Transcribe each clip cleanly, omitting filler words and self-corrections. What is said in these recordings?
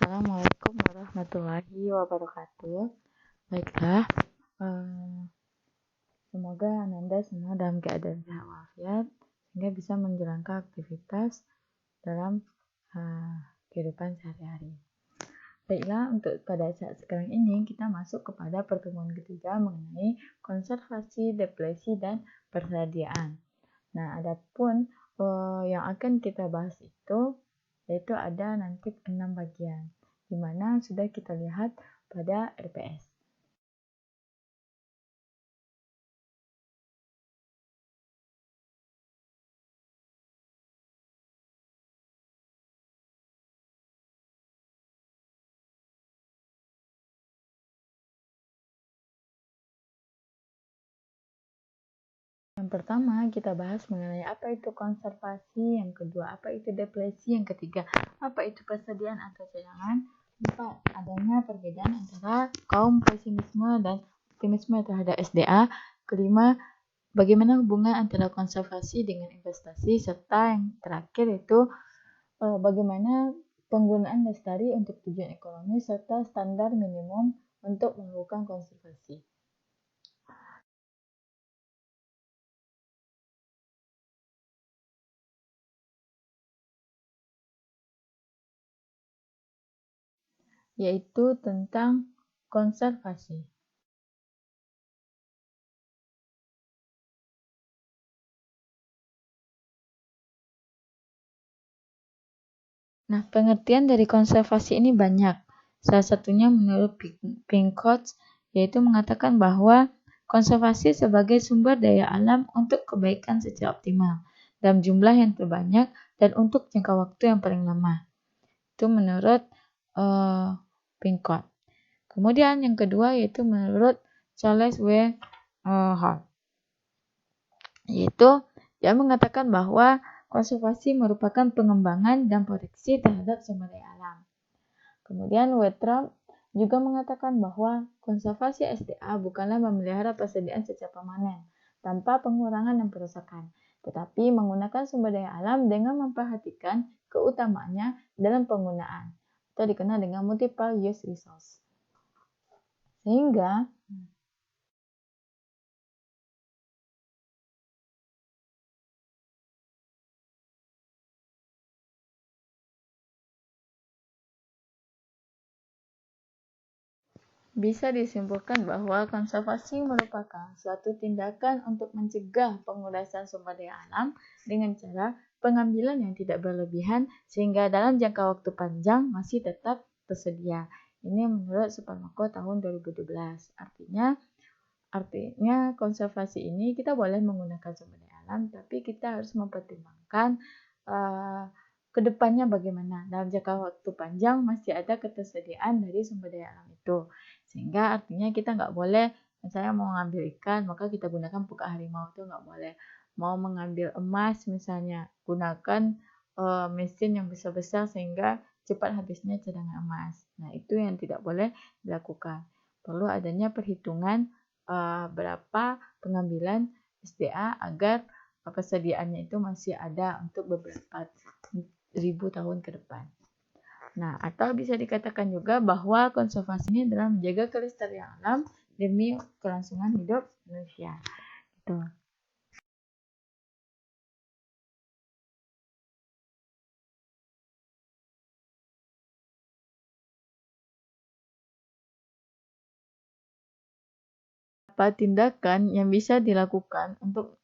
Assalamualaikum warahmatullahi wabarakatuh. Baiklah, semoga Ananda semua dalam keadaan sehat walafiat sehingga bisa menjalankan aktivitas dalam kehidupan sehari-hari. Baiklah, untuk pada saat sekarang ini kita masuk kepada pertemuan ketiga mengenai konservasi, depresi, dan persediaan. Nah, adapun yang akan kita bahas itu yaitu ada nanti 6 bagian, di mana sudah kita lihat pada RPS. Yang pertama kita bahas mengenai apa itu konservasi, yang kedua apa itu depresi, yang ketiga apa itu persediaan atau cadangan, empat adanya perbedaan antara kaum pesimisme dan optimisme terhadap SDA, kelima bagaimana hubungan antara konservasi dengan investasi, serta yang terakhir itu bagaimana penggunaan lestari untuk tujuan ekonomi serta standar minimum untuk melakukan konservasi. Yaitu tentang konservasi. Nah, pengertian dari konservasi ini banyak. Salah satunya menurut Pincott, yaitu mengatakan bahwa konservasi sebagai sumber daya alam untuk kebaikan secara optimal, dalam jumlah yang terbanyak, dan untuk jangka waktu yang paling lama. Itu menurut Pincott. Kemudian yang kedua yaitu menurut Charles W. Hall, yaitu dia mengatakan bahwa konservasi merupakan pengembangan dan proteksi terhadap sumber daya alam. Kemudian Wetram juga mengatakan bahwa konservasi SDA bukanlah memelihara persediaan secara permanen tanpa pengurangan dan perusakan, tetapi menggunakan sumber daya alam dengan memperhatikan keutamaannya dalam penggunaan, atau dikenal dengan multiple use resource. Sehingga bisa disimpulkan bahwa konservasi merupakan suatu tindakan untuk mencegah pengurasan sumber daya alam dengan cara pengambilan yang tidak berlebihan sehingga dalam jangka waktu panjang masih tetap tersedia. Ini menurut Suparmako tahun 2012. Artinya konservasi ini kita boleh menggunakan sumber daya alam, tapi kita harus mempertimbangkan kedepannya bagaimana. Dalam jangka waktu panjang masih ada ketersediaan dari sumber daya alam itu. Sehingga artinya kita nggak boleh, misalnya mau ngambil ikan, maka kita gunakan pukat harimau, itu nggak boleh. Mau mengambil emas misalnya, gunakan mesin yang besar-besar sehingga cepat habisnya cadangan emas. Nah, itu yang tidak boleh dilakukan. Perlu adanya perhitungan berapa pengambilan SDA agar persediaannya itu masih ada untuk beberapa ribu tahun ke depan. Nah, atau bisa dikatakan juga bahwa konservasi ini adalah menjaga kelestarian alam demi kelangsungan hidup manusia. Gitu. Apa tindakan yang bisa dilakukan untuk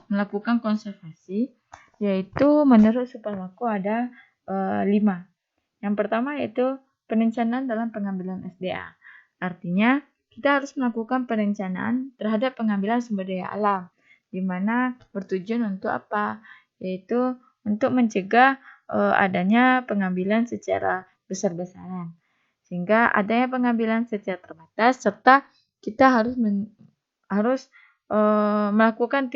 melakukan konservasi? Yaitu menurut Suparmako ada 5. Yang pertama yaitu perencanaan dalam pengambilan SDA. Artinya kita harus melakukan perencanaan terhadap pengambilan sumber daya alam, di mana bertujuan untuk apa? Yaitu untuk mencegah adanya pengambilan secara besar-besaran. Sehingga adanya pengambilan secara terbatas serta kita harus melakukan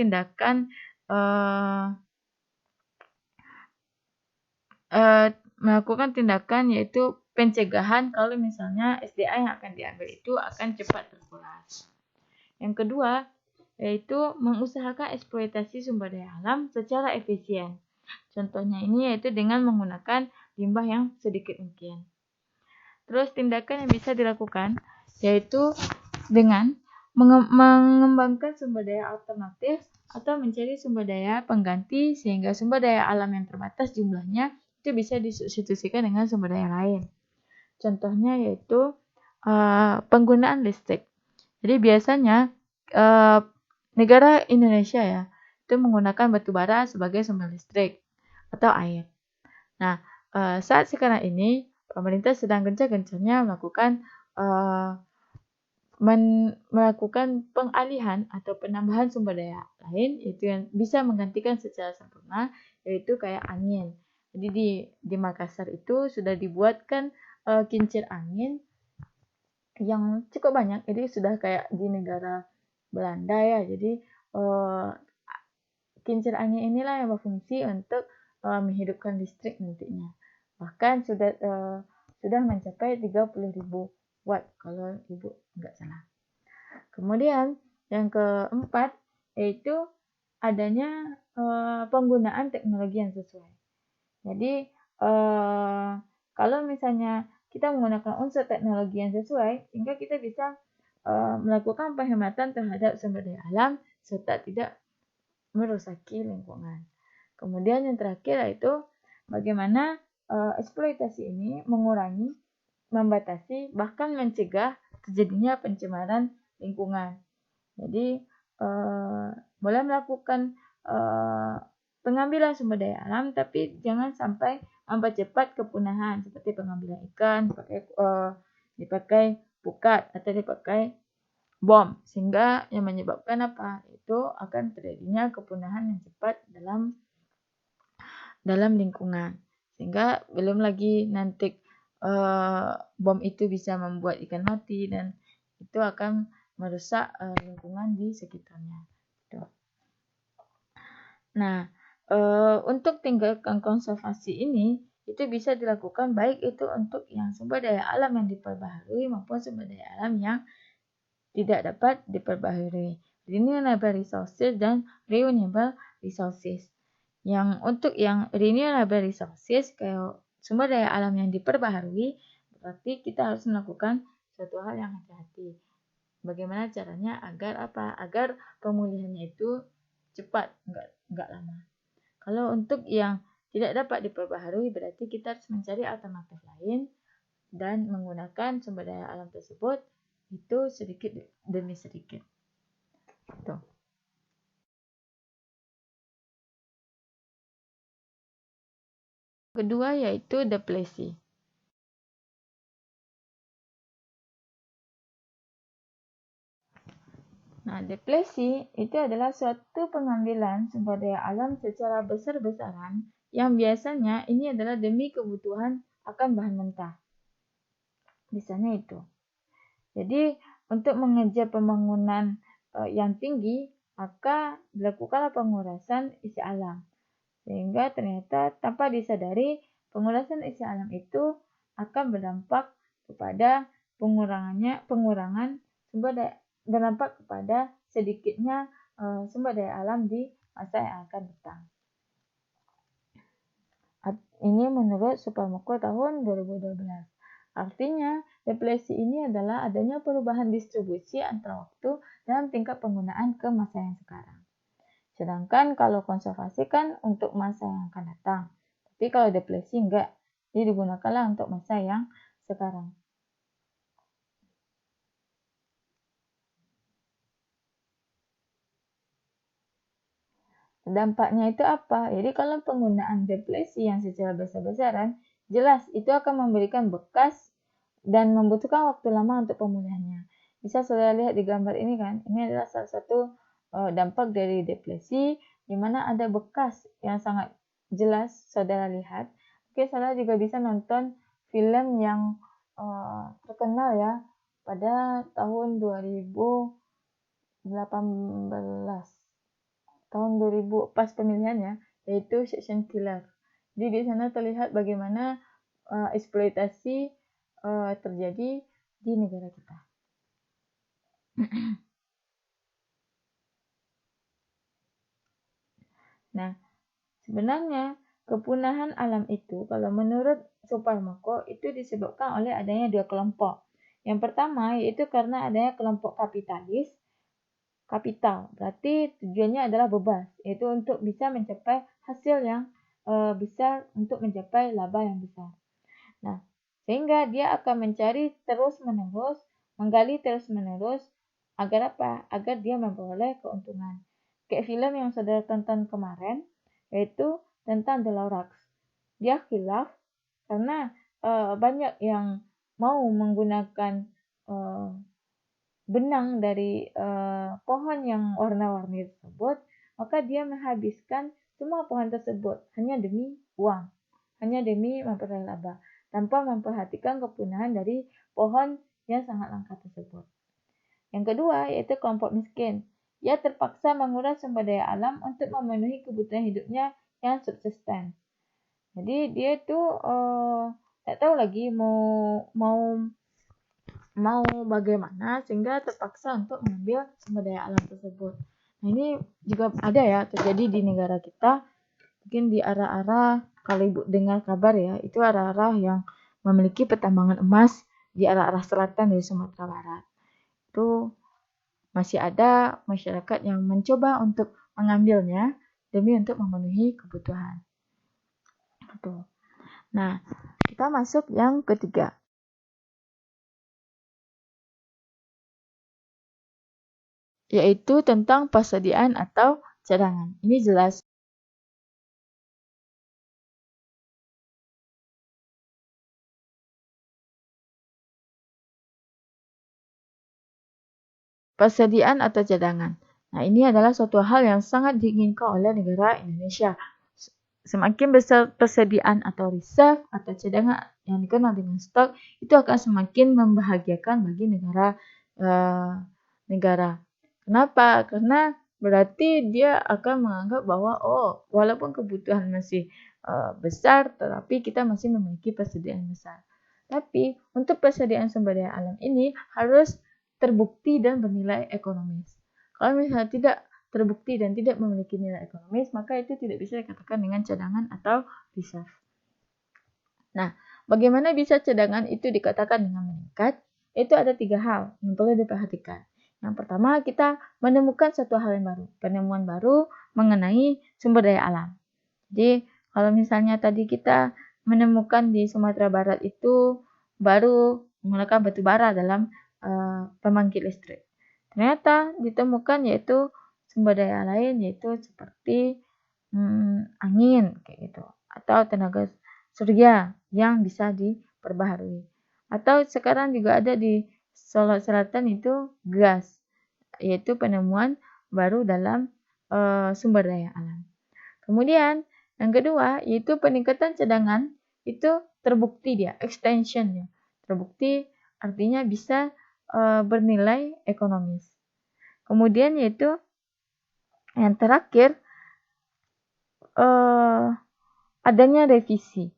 tindakan yaitu pencegahan kalau misalnya SDA yang akan diambil itu akan cepat terkuras. Yang kedua yaitu mengusahakan eksploitasi sumber daya alam secara efisien. Contohnya ini yaitu dengan menggunakan limbah yang sedikit mungkin. Terus tindakan yang bisa dilakukan yaitu dengan mengembangkan sumber daya alternatif atau mencari sumber daya pengganti sehingga sumber daya alam yang terbatas jumlahnya itu bisa disubstitusikan dengan sumber daya lain. Contohnya yaitu penggunaan listrik. Jadi biasanya negara Indonesia ya itu menggunakan batu bara sebagai sumber listrik atau air. Nah, saat sekarang ini pemerintah sedang gencar-gencarnya melakukan pengalihan atau penambahan sumber daya lain yaitu yang bisa menggantikan secara sempurna yaitu kayak angin. Jadi di Makassar itu sudah dibuatkan kincir angin yang cukup banyak. Jadi sudah kayak di negara Belanda ya. Jadi kincir angin inilah yang berfungsi untuk menghidupkan listrik nantinya. Bahkan sudah mencapai 30.000 watt kalau ibu nggak salah. Kemudian yang keempat yaitu adanya penggunaan teknologi yang sesuai. Jadi kalau misalnya kita menggunakan unsur teknologi yang sesuai, sehingga kita bisa melakukan penghematan terhadap sumber daya alam serta tidak merusaki lingkungan. Kemudian yang terakhir yaitu bagaimana eksploitasi ini mengurangi, membatasi, bahkan mencegah terjadinya pencemaran lingkungan. Jadi boleh melakukan pengambilan sumber daya alam, tapi jangan sampai mempercepat kepunahan seperti pengambilan ikan, dipakai pukat atau dipakai bom, sehingga yang menyebabkan apa? Itu akan terjadinya kepunahan yang cepat dalam lingkungan. Sehingga belum lagi nanti bom itu bisa membuat ikan mati dan itu akan merusak lingkungan di sekitarnya. Nah, untuk tingkatkan konservasi ini itu bisa dilakukan baik itu untuk yang sumber daya alam yang diperbaharui maupun sumber daya alam yang tidak dapat diperbaharui. Renewable resources dan renewable resources. Yang untuk yang renewable resources kayak sumber daya alam yang diperbaharui berarti kita harus melakukan suatu hal yang hati-hati. Bagaimana caranya agar apa? Agar pemulihannya itu cepat, enggak lama. Kalau untuk yang tidak dapat diperbaharui berarti kita harus mencari alternatif lain dan menggunakan sumber daya alam tersebut itu sedikit demi sedikit. Tuh. Kedua yaitu deplesi. Nah, deplesi itu adalah suatu pengambilan sumber daya alam secara besar-besaran yang biasanya ini adalah demi kebutuhan akan bahan mentah. Misalnya itu. Jadi, untuk mengejar pembangunan yang tinggi, maka dilakukanlah pengurasan isi alam. Sehingga ternyata tanpa disadari, pengurasan isi alam itu akan berdampak kepada pengurangan sumber daya, berdampak kepada sedikitnya sumber daya alam di masa yang akan datang. Ini menurut Suparmoko tahun 2012. Artinya, deplesi ini adalah adanya perubahan distribusi antara waktu dan tingkat penggunaan ke masa yang sekarang. Sedangkan kalau konservasi kan untuk masa yang akan datang. Tapi kalau deplesi enggak. Jadi digunakanlah untuk masa yang sekarang. Dampaknya itu apa? Jadi kalau penggunaan deplesi yang secara besar-besaran, jelas itu akan memberikan bekas dan membutuhkan waktu lama untuk pemulihannya. Bisa saudara lihat di gambar ini kan, ini adalah salah satu dampak dari deplesi, di mana ada bekas yang sangat jelas saudara lihat. Oke, saudara juga bisa nonton film yang terkenal ya pada tahun 2018, tahun 2000 pas pemilihannya, yaitu Section Killer. Jadi di sana terlihat bagaimana eksploitasi terjadi di negara kita. Nah, Sebenarnya kepunahan alam itu kalau menurut Suparmoko itu disebabkan oleh adanya dua kelompok. Yang pertama yaitu karena adanya kelompok kapitalis, kapital. Berarti tujuannya adalah bebas, yaitu untuk bisa mencapai hasil yang besar untuk mencapai laba yang besar. Nah, sehingga dia akan mencari terus-menerus, menggali terus-menerus agar apa? Agar dia memperoleh keuntungan. Kayak film yang saudara tonton kemarin, yaitu tentang The Lorax. Dia khilaf karena banyak yang mau menggunakan benang dari pohon yang warna-warni tersebut, maka dia menghabiskan semua pohon tersebut hanya demi uang, hanya demi memperoleh laba, tanpa memperhatikan kepunahan dari pohon yang sangat langka tersebut. Yang kedua yaitu kelompok miskin. Ia terpaksa menguras sumber daya alam untuk memenuhi kebutuhan hidupnya yang subsisten. Jadi dia itu tak tahu lagi mau bagaimana sehingga terpaksa untuk mengambil sumber daya alam tersebut. Nah, ini juga ada ya terjadi di negara kita. Mungkin di arah-arah, kalau Ibu dengar kabar ya, itu arah-arah yang memiliki pertambangan emas di arah-arah selatan dari Sumatera Barat. Itu masih ada masyarakat yang mencoba untuk mengambilnya demi untuk memenuhi kebutuhan. Nah, kita masuk yang ketiga, yaitu tentang persediaan atau cadangan. Ini jelas. Persediaan atau cadangan. Nah, ini adalah suatu hal yang sangat diinginkan oleh negara Indonesia. Semakin besar persediaan atau reserve atau cadangan yang dikenal dengan stok, itu akan semakin membahagiakan bagi negara. Kenapa? Karena berarti dia akan menganggap bahwa walaupun kebutuhan masih besar, tetapi kita masih memiliki persediaan besar. Tapi untuk persediaan sumber daya alam ini harus terbukti dan bernilai ekonomis. Kalau misalnya tidak terbukti dan tidak memiliki nilai ekonomis, maka itu tidak bisa dikatakan dengan cadangan atau reserve. Nah, bagaimana bisa cadangan itu dikatakan dengan meningkat? Itu ada 3 hal yang perlu diperhatikan. Yang pertama, kita menemukan satu hal yang baru, penemuan baru mengenai sumber daya alam. Jadi, kalau misalnya tadi kita menemukan di Sumatera Barat itu baru menggunakan batu bara dalam pembangkit listrik. Ternyata ditemukan yaitu sumber daya lain yaitu seperti angin kayak gitu atau tenaga surya yang bisa diperbaharui. Atau sekarang juga ada di Solo Selatan itu gas, yaitu penemuan baru dalam sumber daya alam. Kemudian yang kedua yaitu peningkatan cadangan itu terbukti dia, extensionnya. Terbukti artinya bisa bernilai ekonomis. Kemudian yaitu yang terakhir adanya revisi.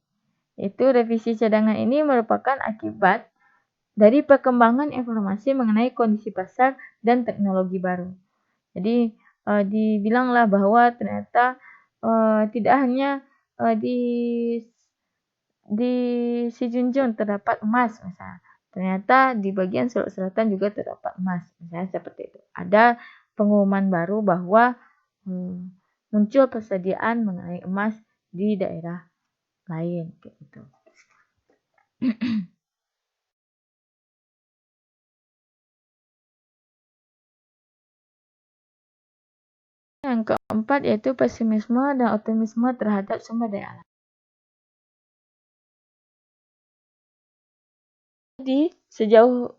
Yaitu revisi cadangan ini merupakan akibat dari perkembangan informasi mengenai kondisi pasar dan teknologi baru. Jadi dibilanglah bahwa ternyata tidak hanya di Sijunjung terdapat emas misalnya. Ternyata di bagian Sulawesi Selatan juga terdapat emas, misalnya seperti itu. Ada pengumuman baru bahwa muncul persediaan mengenai emas di daerah lain, kayak gitu. Yang keempat yaitu pesimisme dan optimisme terhadap sumber daya alam. Jadi sejauh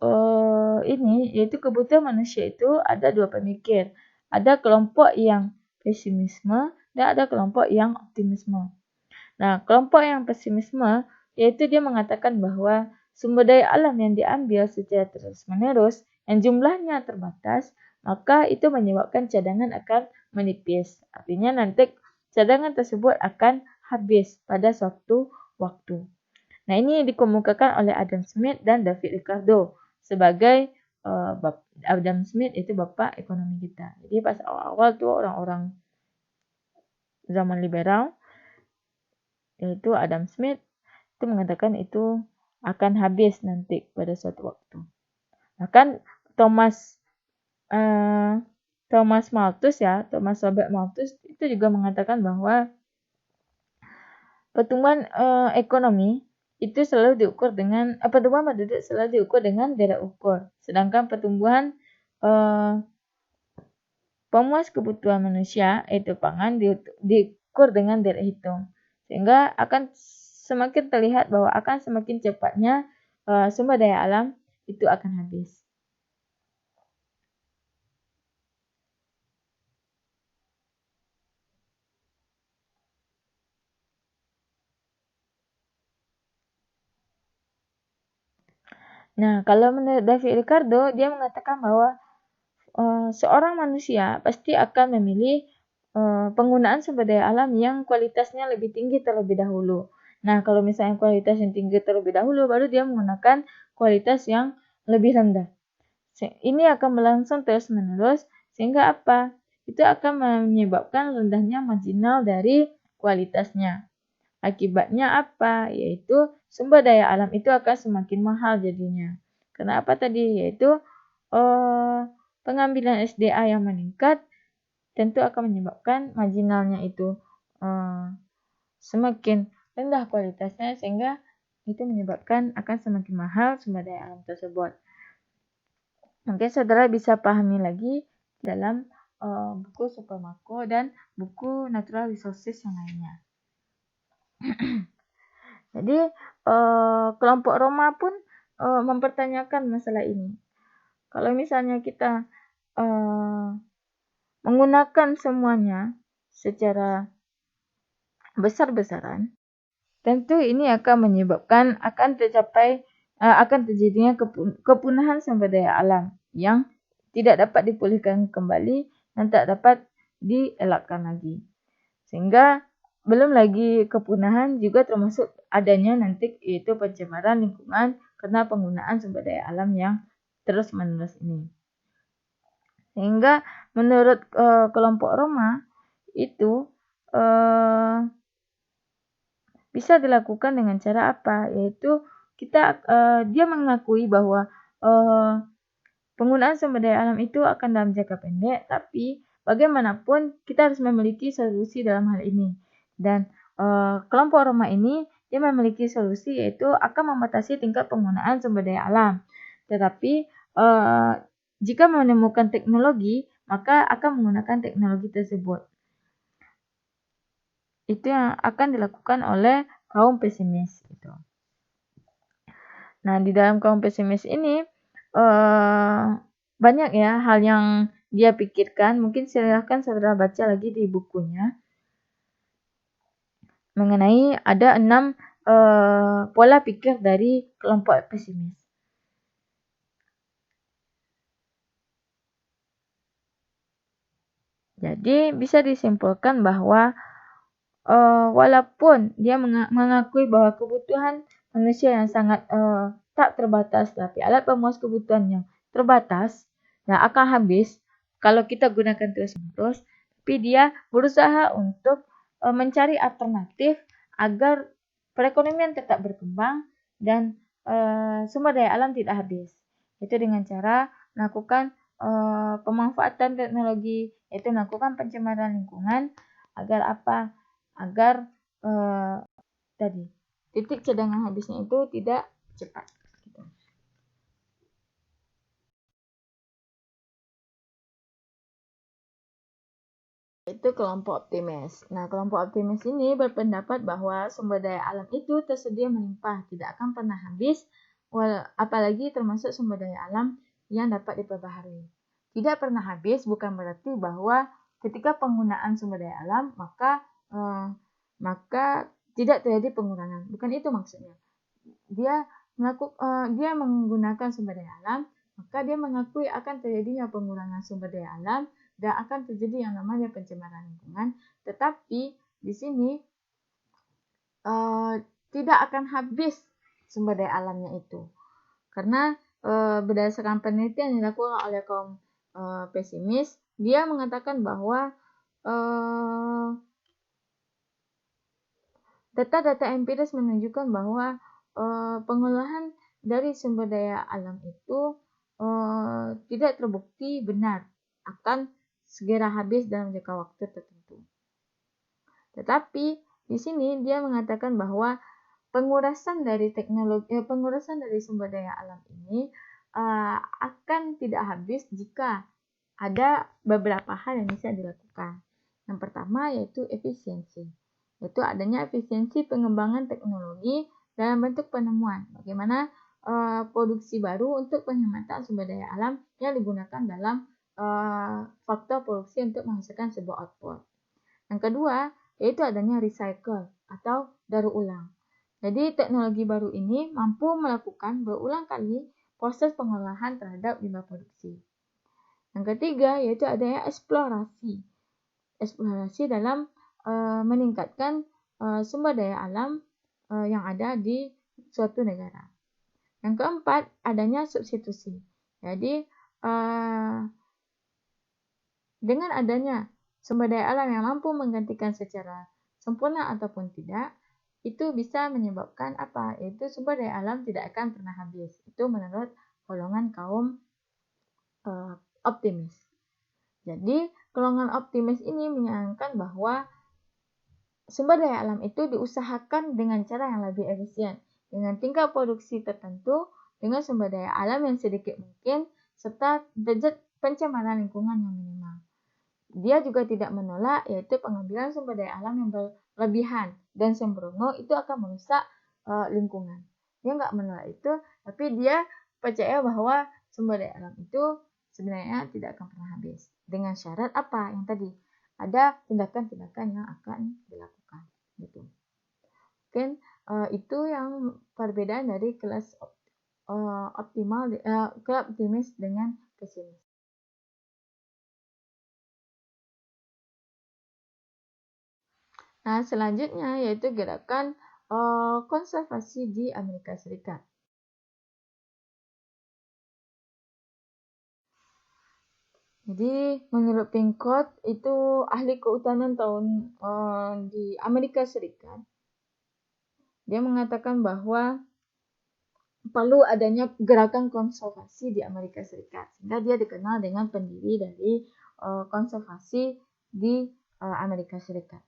ini yaitu kebutuhan manusia itu ada dua pemikir. Ada kelompok yang pesimisme dan ada kelompok yang optimisme. Nah, kelompok yang pesimisme yaitu dia mengatakan bahwa sumber daya alam yang diambil secara terus-menerus yang jumlahnya terbatas, maka itu menyebabkan cadangan akan menipis. Artinya nanti cadangan tersebut akan habis pada suatu waktu. Nah, ini dikemukakan oleh Adam Smith dan David Ricardo sebagai Adam Smith itu bapak ekonomi kita. Jadi pas awal-awal tuh orang-orang zaman liberal yaitu Adam Smith, itu mengatakan itu akan habis nanti pada suatu waktu. Bahkan Thomas Robert Malthus itu juga mengatakan bahwa pertumbuhan ekonomi itu selalu diukur dengan pertumbuhan penduduk selalu diukur dengan derajat ukur, sedangkan pertumbuhan pemuas kebutuhan manusia yaitu pangan diukur dengan derajat hitung, sehingga akan semakin terlihat bahwa akan semakin cepatnya sumber daya alam itu akan habis. Nah, kalau menurut David Ricardo, dia mengatakan bahwa seorang manusia pasti akan memilih penggunaan sumber daya alam yang kualitasnya lebih tinggi terlebih dahulu. Nah, kalau misalnya kualitas yang tinggi terlebih dahulu, baru dia menggunakan kualitas yang lebih rendah. Ini akan berlangsung terus-menerus, sehingga apa? Itu akan menyebabkan rendahnya marginal dari kualitasnya. Akibatnya apa? Yaitu sumber daya alam itu akan semakin mahal jadinya. Kenapa tadi? Yaitu pengambilan SDA yang meningkat tentu akan menyebabkan marginalnya itu semakin rendah kualitasnya, sehingga itu menyebabkan akan semakin mahal sumber daya alam tersebut. Mungkin saudara bisa pahami lagi dalam buku Supermako dan buku Natural Resources yang lainnya. Jadi kelompok Roma pun mempertanyakan masalah ini. Kalau misalnya kita menggunakan semuanya secara besar-besaran, tentu ini akan menyebabkan akan terjadinya kepunahan sumber daya alam yang tidak dapat dipulihkan kembali dan tak dapat dielakkan lagi. Sehingga belum lagi kepunahan juga termasuk adanya nanti yaitu pencemaran lingkungan karena penggunaan sumber daya alam yang terus-menerus ini. Sehingga menurut kelompok Roma itu bisa dilakukan dengan cara apa? Yaitu dia mengakui bahwa penggunaan sumber daya alam itu akan dalam jangka pendek, tapi bagaimanapun kita harus memiliki solusi dalam hal ini. Dan kelompok Roma ini dia memiliki solusi, yaitu akan membatasi tingkat penggunaan sumber daya alam. Tetapi jika menemukan teknologi, maka akan menggunakan teknologi tersebut. Itu yang akan dilakukan oleh kaum pesimis. Gitu. Nah, di dalam kaum pesimis ini banyak ya hal yang dia pikirkan. Mungkin silahkan saudara baca lagi di bukunya. Mengenai ada 6 pola pikir dari kelompok pesimis. Jadi bisa disimpulkan bahwa walaupun dia mengakui bahwa kebutuhan manusia yang sangat tak terbatas, tapi alat pemuas kebutuhan yang terbatas dan akan habis kalau kita gunakan terus-menerus, tapi dia berusaha untuk mencari alternatif agar perekonomian tetap berkembang dan sumber daya alam tidak habis. Itu dengan cara melakukan pemanfaatan teknologi, yaitu melakukan pencemaran lingkungan agar apa? Agar tadi titik cadangan habisnya itu tidak cepat. Gitu. Itu kelompok optimis. Nah, kelompok optimis ini berpendapat bahwa sumber daya alam itu tersedia melimpah, tidak akan pernah habis, apalagi termasuk sumber daya alam yang dapat diperbaharui. Tidak pernah habis bukan berarti bahwa ketika penggunaan sumber daya alam maka tidak terjadi pengurangan. Bukan itu maksudnya. Dia menggunakan sumber daya alam, maka dia mengakui akan terjadinya pengurangan sumber daya alam dan akan terjadi yang namanya pencemaran lingkungan. Tetapi di sini tidak akan habis sumber daya alamnya itu. Karena berdasarkan penelitian yang dilakukan oleh kaum pesimis, dia mengatakan bahwa data-data empiris menunjukkan bahwa pengolahan dari sumber daya alam itu tidak terbukti benar akan segera habis dalam jangka waktu tertentu. Tetapi di sini dia mengatakan bahwa pengurasan dari sumber daya alam ini akan tidak habis jika ada beberapa hal yang bisa dilakukan. Yang pertama yaitu efisiensi, yaitu adanya efisiensi pengembangan teknologi dalam bentuk penemuan. Bagaimana produksi baru untuk penghematan sumber daya alam yang digunakan dalam faktor produksi untuk menghasilkan sebuah output. Yang kedua yaitu adanya recycle atau daur ulang. Jadi teknologi baru ini mampu melakukan berulang kali proses pengolahan terhadap limbah produksi. Yang ketiga yaitu adanya eksplorasi. Eksplorasi dalam meningkatkan sumber daya alam yang ada di suatu negara. Yang keempat adanya substitusi. Jadi dengan adanya sumber daya alam yang mampu menggantikan secara sempurna ataupun tidak, itu bisa menyebabkan apa? Yaitu sumber daya alam tidak akan pernah habis. Itu menurut golongan kaum optimis. Jadi, golongan optimis ini menyangka bahwa sumber daya alam itu diusahakan dengan cara yang lebih efisien, dengan tingkat produksi tertentu, dengan sumber daya alam yang sedikit mungkin, serta derajat pencemaran lingkungan yang minimal. Dia juga tidak menolak yaitu pengambilan sumber daya alam yang berlebihan dan sembrono itu akan merusak lingkungan. Dia nggak menolak itu, tapi dia percaya bahwa sumber daya alam itu sebenarnya tidak akan pernah habis. Dengan syarat apa? Yang tadi ada tindakan-tindakan yang akan dilakukan. Gitu. Mungkin itu yang perbedaan dari kelas optimis dengan pesimis. Nah, selanjutnya yaitu gerakan konservasi di Amerika Serikat. Jadi, menurut Pincott, itu ahli kehutanan di Amerika Serikat. Dia mengatakan bahwa perlu adanya gerakan konservasi di Amerika Serikat. Sehingga dia dikenal dengan pendiri dari konservasi di Amerika Serikat.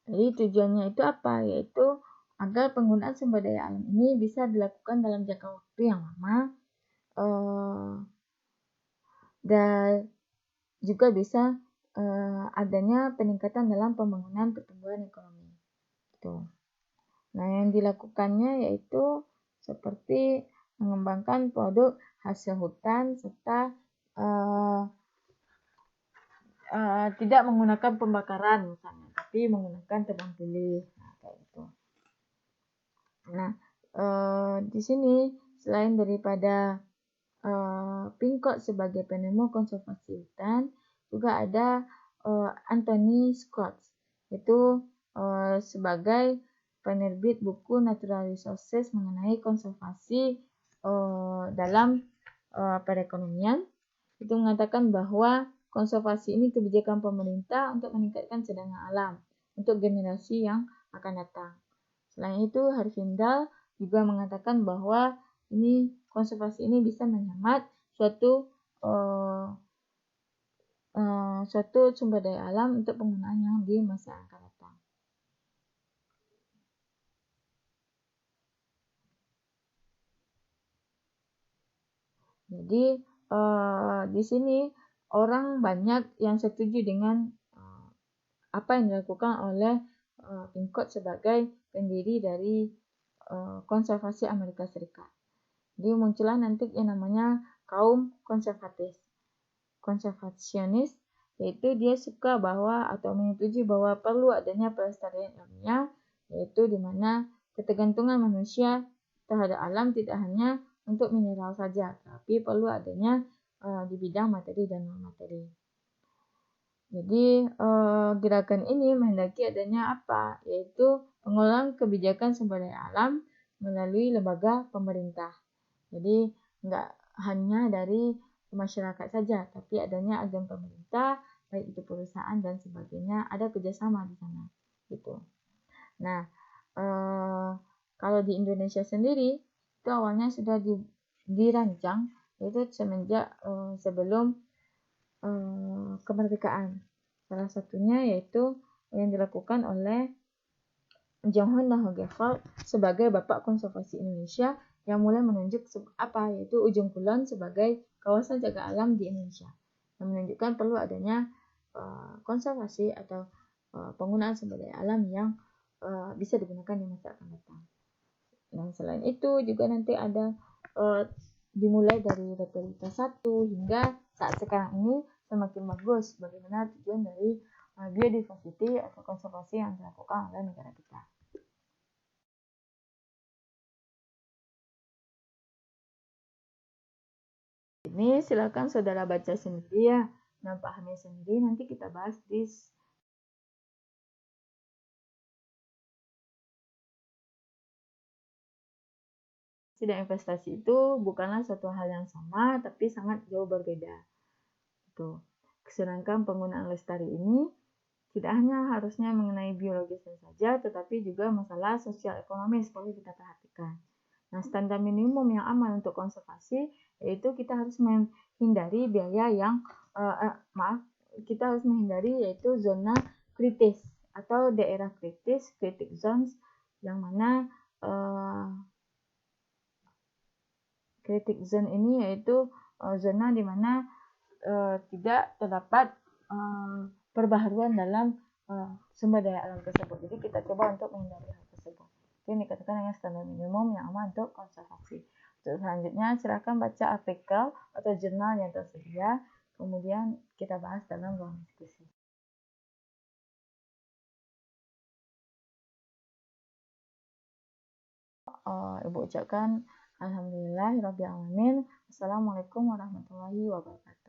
Jadi tujuannya itu apa? Yaitu agar penggunaan sumber daya alam ini bisa dilakukan dalam jangka waktu yang lama dan juga bisa adanya peningkatan dalam pembangunan pertumbuhan ekonomi. Gitu. Nah, yang dilakukannya yaitu seperti mengembangkan produk hasil hutan serta tidak menggunakan pembakaran misalnya, tapi menggunakan tebang pilih. Nah, kayak gitu. Nah, di sini selain daripada Pincott sebagai penemu konservasi hutan, juga ada Anthony Scott, itu sebagai penerbit buku Natural Resources mengenai konservasi dalam perekonomian. Itu mengatakan bahwa konservasi ini kebijakan pemerintah untuk meningkatkan cadangan alam untuk generasi yang akan datang. Selain itu, Harvindal juga mengatakan bahwa konservasi ini bisa menghemat suatu sumber daya alam untuk penggunaan yang di masa akan datang. Jadi di sini orang banyak yang setuju dengan apa yang dilakukan oleh Pincott sebagai pendiri dari konservasi Amerika Serikat. Jadi muncullah nanti yang namanya kaum konservasionis, yaitu dia suka bahwa atau menyetujui bahwa perlu adanya pelestarian ilmiah, yaitu di mana ketergantungan manusia terhadap alam tidak hanya untuk mineral saja, tapi perlu adanya di bidang materi dan non-materi. Jadi gerakan ini menghendaki adanya apa? Yaitu pengolahan kebijakan sumber daya alam melalui lembaga pemerintah. Jadi nggak hanya dari masyarakat saja, tapi adanya agen pemerintah baik itu perusahaan dan sebagainya, ada kerjasama di sana gitu. Nah, kalau di Indonesia sendiri itu awalnya sudah dirancang yaitu semenjak sebelum kemerdekaan. Salah satunya yaitu yang dilakukan oleh John Nahogevall sebagai Bapak Konservasi Indonesia yang mulai menunjuk yaitu Ujung Kulon sebagai kawasan jaga alam di Indonesia, yang menunjukkan perlu adanya konservasi atau penggunaan sumber daya alam yang bisa digunakan di masa akan datang. Dan selain itu juga nanti ada dimulai dari Retorika 1 hingga saat sekarang ini semakin bagus bagaimana tujuan dari biodiversity atau konservasi yang dilakukan oleh negara kita. Ini silakan saudara baca sendiri ya dan pahami sendiri, nanti kita bahas di dan investasi itu bukanlah suatu hal yang sama tapi sangat jauh berbeda. Gitu. Sedangkan penggunaan lestari ini tidak hanya harusnya mengenai biologisnya saja, tetapi juga masalah sosial ekonomis perlu kita perhatikan. Nah, standar minimum yang aman untuk konservasi yaitu kita harus menghindari biaya yang kita harus menghindari yaitu zona kritis atau daerah kritis, critic zones, yang mana critic zone ini yaitu zona di mana tidak terdapat perbaharuan dalam sumber daya alam tersebut. Jadi kita coba untuk menghindari hal tersebut. Ini dikatakan dengan standar minimum yang aman untuk konservasi. Untuk selanjutnya silakan baca artikel atau jurnal yang tersedia, kemudian kita bahas dalam ruang diskusi. Ibu ucapkan alhamdulillahirabbil alamin. Assalamualaikum warahmatullahi wabarakatuh.